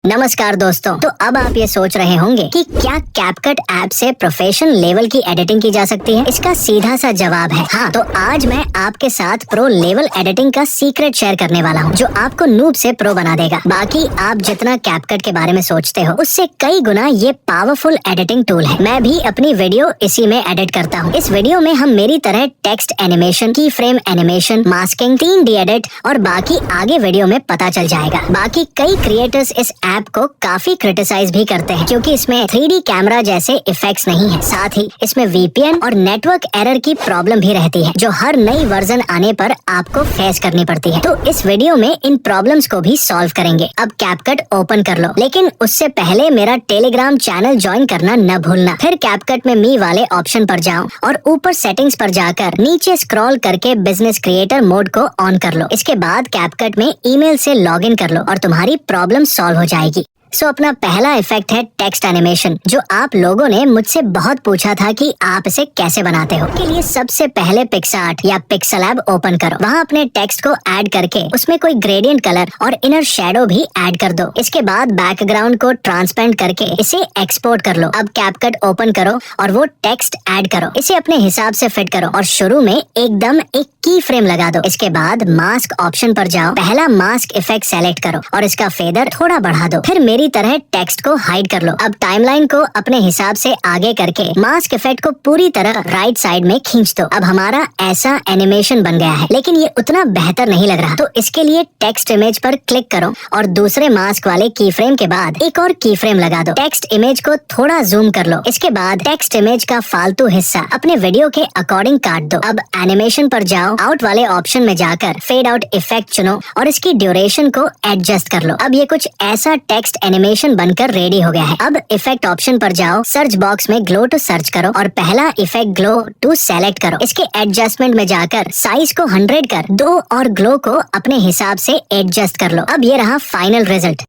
नमस्कार दोस्तों। तो अब आप ये सोच रहे होंगे कि क्या कैपकट ऐप से प्रोफेशनल लेवल की एडिटिंग की जा सकती है? इसका सीधा सा जवाब है हाँ। तो आज मैं आपके साथ प्रो लेवल एडिटिंग का सीक्रेट शेयर करने वाला हूँ, जो आपको नूब से प्रो बना देगा। बाकी आप जितना कैपकट के बारे में सोचते हो, उससे कई गुना ये पावरफुल एडिटिंग टूल है। मैं भी अपनी वीडियो इसी में एडिट करता हूँ। इस वीडियो में हम मेरी तरह टेक्स्ट एनिमेशन, की frame animation, masking, 3D edit और बाकी आगे वीडियो में पता चल जाएगा। बाकी कई क्रिएटर्स इस ऐप को काफी क्रिटिसाइज भी करते हैं, क्योंकि इसमें 3D कैमरा जैसे इफेक्ट्स नहीं है। साथ ही इसमें VPN और नेटवर्क एरर की प्रॉब्लम भी रहती है, जो हर नई वर्जन आने पर आपको फेस करनी पड़ती है। तो इस वीडियो में इन प्रॉब्लम्स को भी सॉल्व करेंगे। अब कैपकट ओपन कर लो, लेकिन उससे पहले मेरा टेलीग्राम चैनल ज्वाइन करना न भूलना। फिर कैपकट में मी वाले ऑप्शन पर जाओ और ऊपर सेटिंग्स पर जाकर नीचे स्क्रॉल करके बिजनेस क्रिएटर मोड को ऑन कर लो। इसके बाद कैपकट में ईमेल से लॉगिन कर लो और तुम्हारी प्रॉब्लम सॉल्व हो जाएगी। अपना पहला इफेक्ट है टेक्स्ट एनिमेशन, जो आप लोगों ने मुझसे बहुत पूछा था कि आप इसे कैसे बनाते हो। के लिए सबसे पहले पिक्सआर्ट या पिक्सेलैब ओपन करो। वहाँ अपने टेक्स्ट को ऐड करके उसमें कोई ग्रेडियंट कलर और इनर शैडो भी ऐड कर दो। इसके बाद बैकग्राउंड को ट्रांसपेरेंट करके इसे एक्सपोर्ट कर लो। अब कैपकट ओपन करो और वो टेक्स्ट ऐड करो। इसे अपने हिसाब से फिट करो और शुरू में एकदम एक की फ्रेम लगा दो। इसके बाद मास्क ऑप्शन पर जाओ, पहला मास्क इफेक्ट सेलेक्ट करो और इसका फेदर थोड़ा बढ़ा दो। फिर मेरी तरह टेक्स्ट को हाइड कर लो। अब टाइमलाइन को अपने हिसाब से आगे करके मास्क इफेक्ट को पूरी तरह राइट साइड में खींच दो। अब हमारा ऐसा एनिमेशन बन गया है, लेकिन ये उतना बेहतर नहीं लग रहा। तो इसके लिए टेक्स्ट इमेज पर क्लिक करो और दूसरे मास्क वाले की फ्रेम के बाद एक और की फ्रेम लगा दो। टेक्स्ट इमेज को थोड़ा जूम कर लो। इसके बाद टेक्स्ट इमेज का फालतू हिस्सा अपने वीडियो के अकॉर्डिंग काट दो। अब एनिमेशन पर जाओ, आउट वाले ऑप्शन में जाकर फेड आउट इफेक्ट चुनो और इसकी ड्यूरेशन को एडजस्ट कर लो। अब ये कुछ ऐसा टेक्स्ट एनिमेशन बनकर रेडी हो गया है। अब इफेक्ट ऑप्शन पर जाओ, सर्च बॉक्स में ग्लो टू सर्च करो और पहला इफेक्ट ग्लो टू सेलेक्ट करो। इसके एडजस्टमेंट में जाकर साइज को 100 कर दो और ग्लो को अपने हिसाब से एडजस्ट कर लो। अब ये रहा फाइनल रिजल्ट।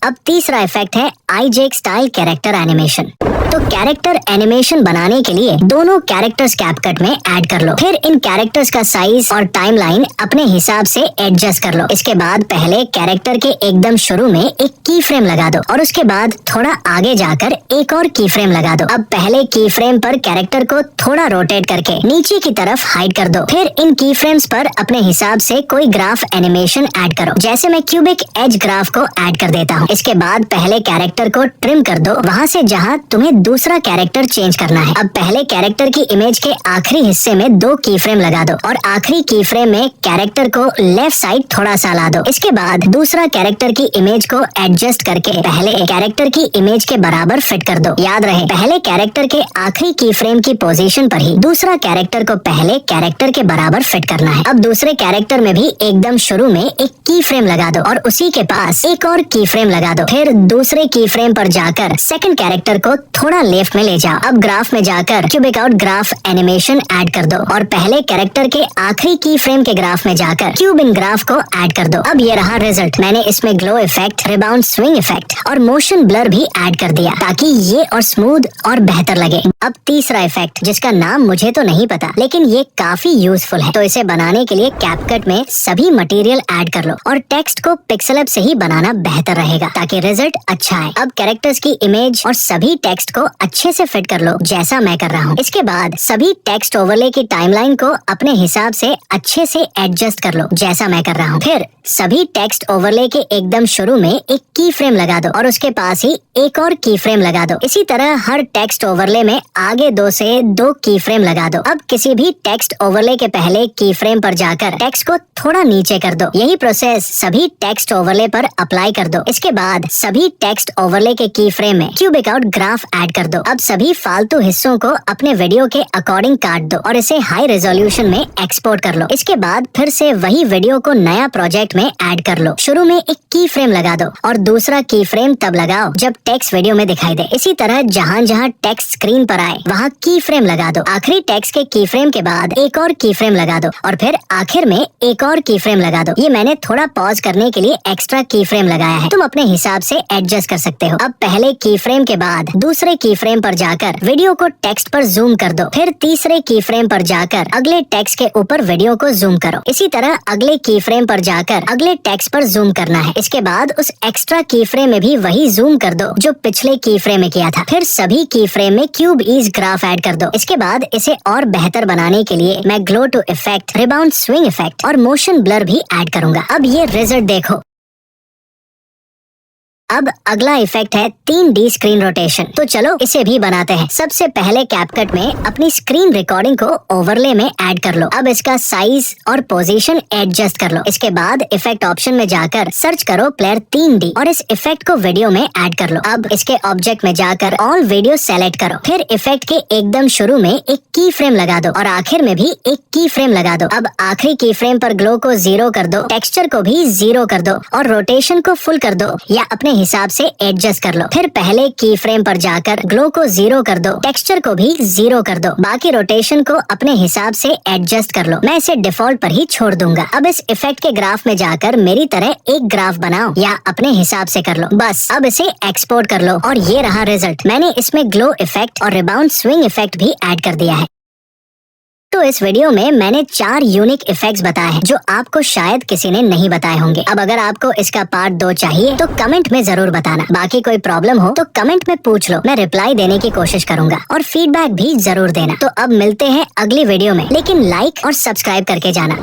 अब तीसरा इफेक्ट है आईजेक स्टाइल कैरेक्टर एनिमेशन। तो कैरेक्टर एनिमेशन बनाने के लिए दोनों कैरेक्टर्स कैपकट में ऐड कर लो। फिर इन कैरेक्टर्स का साइज और टाइमलाइन अपने हिसाब से एडजस्ट कर लो। इसके बाद पहले कैरेक्टर के एकदम शुरू में एक की फ्रेम लगा दो और उसके बाद थोड़ा आगे जाकर एक और की फ्रेम लगा दो। अब पहले की फ्रेम पर कैरेक्टर को थोड़ा रोटेट करके नीचे की तरफ हाइड कर दो। फिर इन की फ्रेम्स पर अपने हिसाब से कोई ग्राफ एनिमेशन ऐड करो, जैसे मैं क्यूबिक एज ग्राफ को ऐड कर देता हूँ। इसके बाद पहले कैरेक्टर को ट्रिम कर दो वहाँ से जहाँ तुम्हें दूसरा कैरेक्टर चेंज करना है। अब पहले कैरेक्टर की इमेज के आखिरी हिस्से में 2 की फ्रेम लगा दो और आखिरी की फ्रेम में कैरेक्टर को लेफ्ट साइड थोड़ा सा ला दो। इसके बाद दूसरा कैरेक्टर की इमेज को एडजस्ट करके पहले कैरेक्टर की इमेज के बराबर फिट कर दो। याद रहे, पहले कैरेक्टर के आखिरी की फ्रेम की पोजीशन पर ही दूसरा कैरेक्टर को पहले कैरेक्टर के बराबर फिट करना है। अब दूसरे कैरेक्टर में भी एकदम शुरू में एक की फ्रेम लगा दो और उसी के पास एक और की फ्रेम लगा दो। फिर दूसरे की फ्रेम पर जाकर सेकंड कैरेक्टर को थोड़ा लेफ्ट में ले जाओ। अब ग्राफ में जाकर cubic out graph animation add कर दो और पहले कैरेक्टर के आखिरी की फ्रेम के ग्राफ में जाकर क्यूब इन ग्राफ को ऐड कर दो। अब ये रहा रिजल्ट। मैंने इसमें glow effect, rebound swing effect और मोशन ब्लर भी ऐड कर दिया, ताकि ये और स्मूथ और बेहतर लगे। अब तीसरा इफेक्ट, जिसका नाम मुझे तो नहीं पता, लेकिन ये काफी यूजफुल है। तो इसे बनाने के लिए कैपकट में सभी मटेरियल ऐड कर लो और टेक्स्ट को पिक्सेलैब से ही बनाना बेहतर रहेगा, ताकि रिजल्ट अच्छा है। अब कैरेक्टर्स की इमेज और सभी टेक्स्ट को अच्छे से फिट कर लो, जैसा मैं कर रहा हूँ। इसके बाद सभी टेक्स्ट ओवरले की टाइमलाइन को अपने हिसाब से अच्छे से एडजस्ट कर लो, जैसा मैं कर रहा हूँ। फिर सभी टेक्स्ट ओवरले के एकदम शुरू में एक की फ्रेम लगा दो और उसके पास ही एक और की फ्रेम लगा दो। इसी तरह हर टेक्स्ट ओवरले में आगे 2 से 2 की फ्रेम लगा दो। अब किसी भी टेक्स्ट ओवरले के पहले की फ्रेम पर जाकर टेक्स्ट को थोड़ा नीचे कर दो। यही प्रोसेस सभी टेक्स्ट ओवरले पर अप्लाई कर दो। इसके बाद सभी टेक्स्ट ओवरले के की फ्रेम में क्यूबिक आउट ग्राफ ऐड कर दो। अब सभी फालतू हिस्सों को अपने वीडियो के अकॉर्डिंग काट दो और इसे हाई रेजोल्यूशन में एक्सपोर्ट कर लो। इसके बाद फिर से वही वीडियो को नया प्रोजेक्ट में ऐड कर लो। शुरू में एक की फ्रेम लगा दो और दूसरा की फ्रेम फ्रेम तब लगाओ जब टेक्स्ट वीडियो में दिखाई दे। इसी तरह जहाँ जहाँ टेक्स्ट स्क्रीन पर आए वहाँ की फ्रेम लगा दो। आखिरी टेक्स्ट के की फ्रेम के बाद एक और की फ्रेम लगा दो और फिर आखिर में एक और की फ्रेम लगा दो। ये मैंने थोड़ा पॉज करने के लिए एक्स्ट्रा की फ्रेम लगाया है, तुम अपने हिसाब से एडजस्ट कर सकते हो। अब पहले की फ्रेम के बाद दूसरे की फ्रेम पर जाकर वीडियो को टेक्स्ट पर जूम कर दो। फिर तीसरे की फ्रेम पर जाकर अगले टेक्स्ट के ऊपर वीडियो को जूम करो। इसी तरह अगले की फ्रेम पर जाकर अगले टेक्स्ट पर जूम करना है। इसके बाद उस एक्स्ट्रा की फ्रेम में भी वही जूम कर दो जो पिछले की फ्रेम में किया था। फिर सभी की फ्रेम में क्यूब ईज ग्राफ ऐड कर दो। इसके बाद इसे और बेहतर बनाने के लिए मैं glow to effect, rebound swing effect और मोशन ब्लर भी ऐड करूंगा। अब ये रिजल्ट देखो। अब अगला इफेक्ट है 3D स्क्रीन रोटेशन। तो चलो इसे भी बनाते हैं। सबसे पहले कैपकट में अपनी स्क्रीन रिकॉर्डिंग को ओवरले में ऐड कर लो। अब इसका साइज और पोजीशन एडजस्ट कर लो। इसके बाद इफेक्ट ऑप्शन में जाकर सर्च करो प्लेयर 3D और इस इफेक्ट को वीडियो में ऐड कर लो। अब इसके ऑब्जेक्ट में जाकर ऑल वीडियो सेलेक्ट करो। फिर इफेक्ट के एकदम शुरू में एक की फ्रेम लगा दो और आखिर में भी एक की फ्रेम लगा दो। अब आखिरी की फ्रेम पर ग्लो को 0 कर दो, टेक्सचर को भी 0 कर दो और रोटेशन को फुल कर दो या अपने हिसाब से एडजस्ट कर लो। फिर पहले की फ्रेम पर जाकर ग्लो को 0 कर दो, टेक्सचर को भी 0 कर दो, बाकी रोटेशन को अपने हिसाब से एडजस्ट कर लो। मैं इसे डिफॉल्ट पर ही छोड़ दूंगा। अब इस इफेक्ट के ग्राफ में जाकर मेरी तरह एक ग्राफ बनाओ या अपने हिसाब से कर लो। बस अब इसे एक्सपोर्ट कर लो और ये रहा रिजल्ट। मैंने इसमें ग्लो इफेक्ट और रिबाउंड स्विंग इफेक्ट भी ऐड कर दिया है। तो इस वीडियो में मैंने 4 यूनिक इफेक्ट्स बताए हैं जो आपको शायद किसी ने नहीं बताए होंगे। अब अगर आपको इसका पार्ट 2 चाहिए तो कमेंट में जरूर बताना। बाकी कोई प्रॉब्लम हो तो कमेंट में पूछ लो, मैं रिप्लाई देने की कोशिश करूंगा और फीडबैक भी जरूर देना। तो अब मिलते हैं अगली वीडियो में, लेकिन लाइक और सब्सक्राइब करके जाना।